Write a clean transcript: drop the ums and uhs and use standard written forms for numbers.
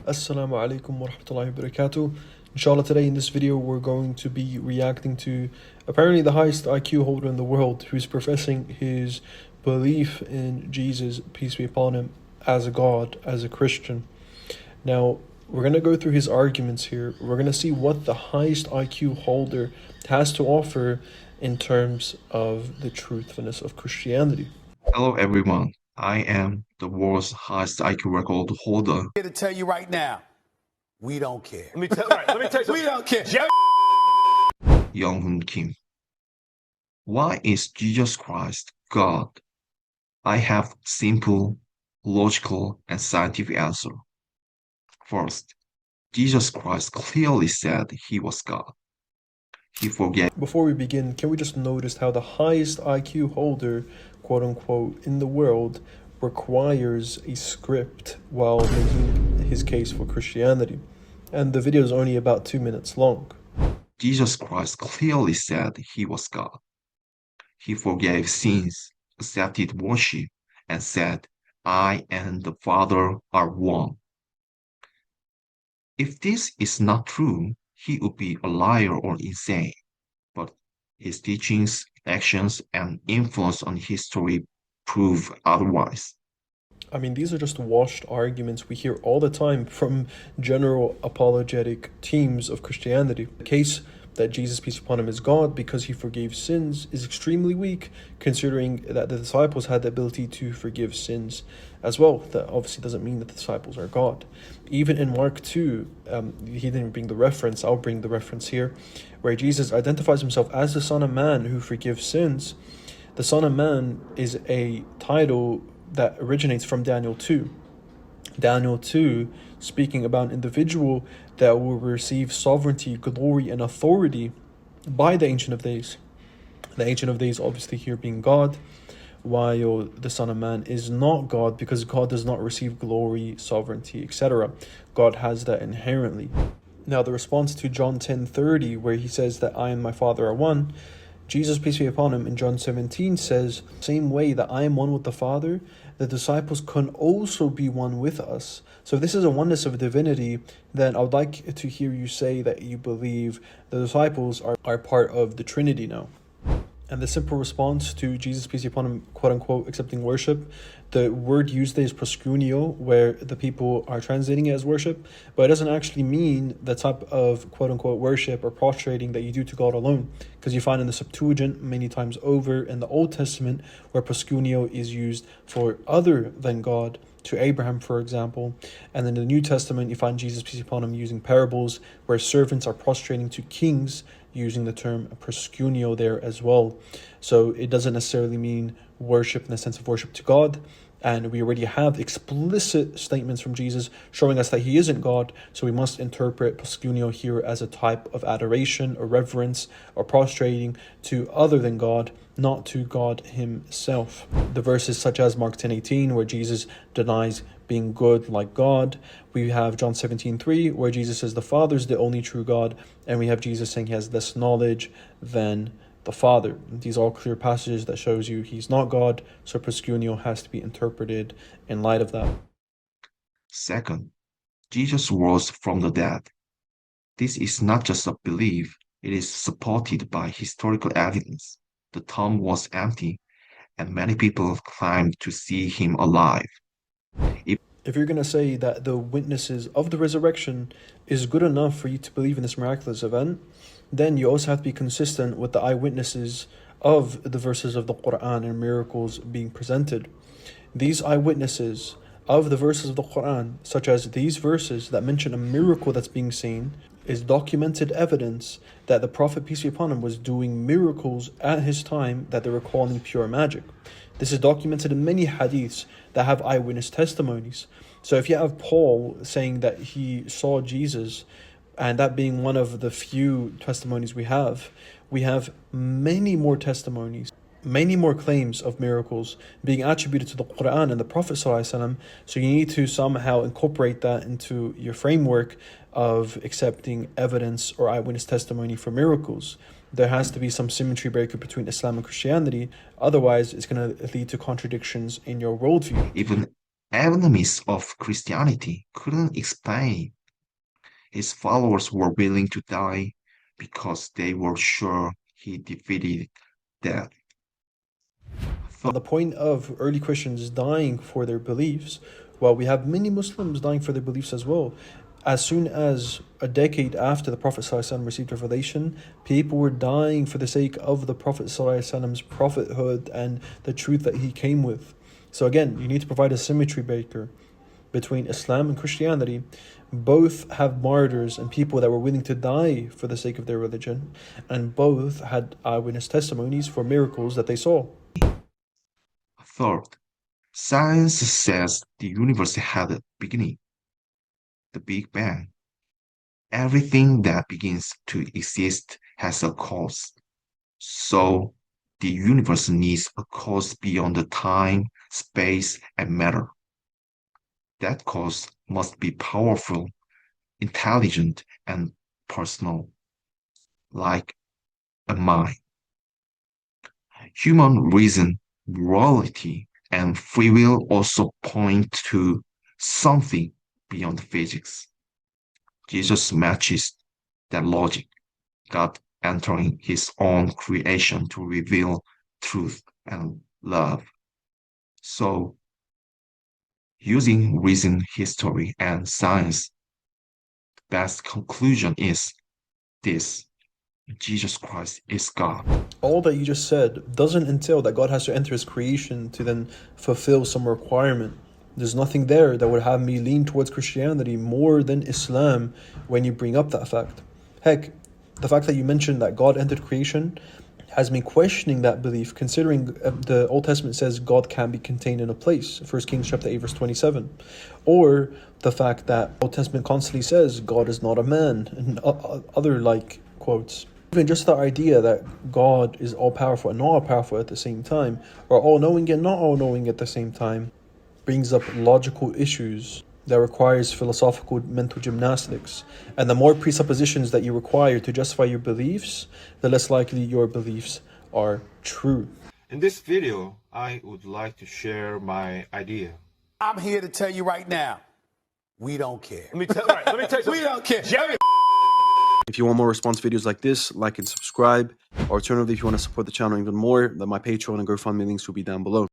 Assalamu alaikum wa rahmatullahi wa barakatuh. Inshallah, today in this video we're going to be reacting to apparently the highest IQ holder in the world, who's professing his belief in Jesus, peace be upon him, as a God, as a Christian. Now, we're going to go through his arguments here. We're going to see what the highest IQ holder has to offer in terms of the truthfulness of Christianity. Hello everyone, I am the world's highest IQ record holder. Here to tell you right now, we don't care. Let me tell you We don't care. Young Kim. Why is Jesus Christ God? I have simple, logical, and scientific answer. First, Jesus Christ clearly said he was God. He forgave. Before we begin, can we just notice how the highest IQ holder, quote unquote, in the world requires a script while making his case for Christianity? And the video is only about 2 minutes long. Jesus Christ clearly said he was God. He forgave sins, accepted worship, and said, I and the Father are one. If this is not true, he would be a liar or insane. But his teachings, actions, and influence on history prove otherwise. I mean, these are just washed arguments we hear all the time from general apologetic teams of Christianity. The case that Jesus, peace upon him, is God because he forgave sins is extremely weak, considering that the disciples had the ability to forgive sins as well. That obviously doesn't mean that the disciples are God. Even in Mark 2, he didn't bring the reference, I'll bring the reference here, where Jesus identifies himself as the Son of Man who forgives sins. The Son of Man is a title that originates from Daniel 2. Daniel 2 speaking about an individual that will receive sovereignty, glory, and authority by the Ancient of Days. The Ancient of Days obviously here being God, while the Son of Man is not God, because God does not receive glory, sovereignty, etc. God has that inherently. Now, the response to John 10:30, where he says that I and my Father are one, Jesus, peace be upon him, in John 17 says, same way that I am one with the Father, the disciples can also be one with us. So if this is a oneness of divinity, then I would like to hear you say that you believe the disciples are part of the Trinity now. And the simple response to Jesus, peace be upon him, quote unquote, accepting worship, the word used there is proskuneo, where the people are translating it as worship, but it doesn't actually mean the type of quote unquote worship or prostrating that you do to God alone. Because you find in the Septuagint many times over in the Old Testament where proskuneo is used for other than God, to Abraham, for example. And in the New Testament, you find Jesus, peace be upon him, using parables where servants are prostrating to kings, using the term proskuneo there as well. So it doesn't necessarily mean worship in the sense of worship to God. And we already have explicit statements from Jesus showing us that he isn't God. So we must interpret proskuneo here as a type of adoration or reverence or prostrating to other than God, not to God himself. The verses such as Mark 10:18, where Jesus denies being good like God. We have John 17:3, where Jesus says the Father is the only true God. And we have Jesus saying he has less knowledge than the Father. These are all clear passages that shows you he's not God, so proskuneo has to be interpreted in light of that. Second, Jesus rose from the dead. This is not just a belief, it is supported by historical evidence. The tomb was empty, and many people claimed to see him alive. If you're going to say that the witnesses of the resurrection is good enough for you to believe in this miraculous event, then you also have to be consistent with the eyewitnesses of the verses of the Quran and miracles being presented. These eyewitnesses of the verses of the Quran, such as these verses that mention a miracle that's being seen, is documented evidence that the Prophet, peace be upon him, was doing miracles at his time that they were calling pure magic. This is documented in many hadiths that have eyewitness testimonies. So if you have Paul saying that he saw Jesus, and that being one of the few testimonies we have many more testimonies, many more claims of miracles being attributed to the Quran and the Prophet ﷺ. So you need to somehow incorporate that into your framework of accepting evidence or eyewitness testimony for miracles. There has to be some symmetry breaker between Islam and Christianity. Otherwise, it's going to lead to contradictions in your worldview. Even enemies of Christianity couldn't explain. His followers were willing to die because they were sure he defeated death. On the point of early Christians dying for their beliefs, well, we have many Muslims dying for their beliefs as well. As soon as a decade after the Prophet ﷺ received revelation, people were dying for the sake of the Prophet ﷺ's prophethood and the truth that he came with. So again, you need to provide a symmetry breaker between Islam and Christianity. Both have martyrs and people that were willing to die for the sake of their religion, and both had eyewitness testimonies for miracles that they saw. Third, science says the universe had a beginning, the Big Bang. Everything that begins to exist has a cause. So the universe needs a cause beyond the time, space, and matter. That cause must be powerful, intelligent, and personal, like a mind. Human reason, morality, and free will also point to something beyond physics. Jesus matches that logic, God entering his own creation to reveal truth and love. So, using reason, history, and science, the best conclusion is this: Jesus Christ is God. All that you just said doesn't entail that God has to enter his creation to then fulfill some requirement. There's nothing there that would have me lean towards Christianity more than Islam when you bring up that fact. Heck, the fact that you mentioned that God entered creation has me questioning that belief, considering the Old Testament says God can be contained in a place, 1 Kings chapter 8 verse 27, or the fact that Old Testament constantly says God is not a man, and other like quotes. Even just the idea that God is all-powerful and not all-powerful at the same time, or all-knowing and not all-knowing at the same time, brings up logical issues that requires philosophical mental gymnastics. And the more presuppositions that you require to justify your beliefs, the less likely your beliefs are true. In this video, I would like to share my idea. I'm here to tell you right now, we don't care. Let me tell you something. We don't care. Jerry. If you want more response videos like this, like and subscribe. Alternatively, if you want to support the channel even more, then my Patreon and GoFundMe links will be down below.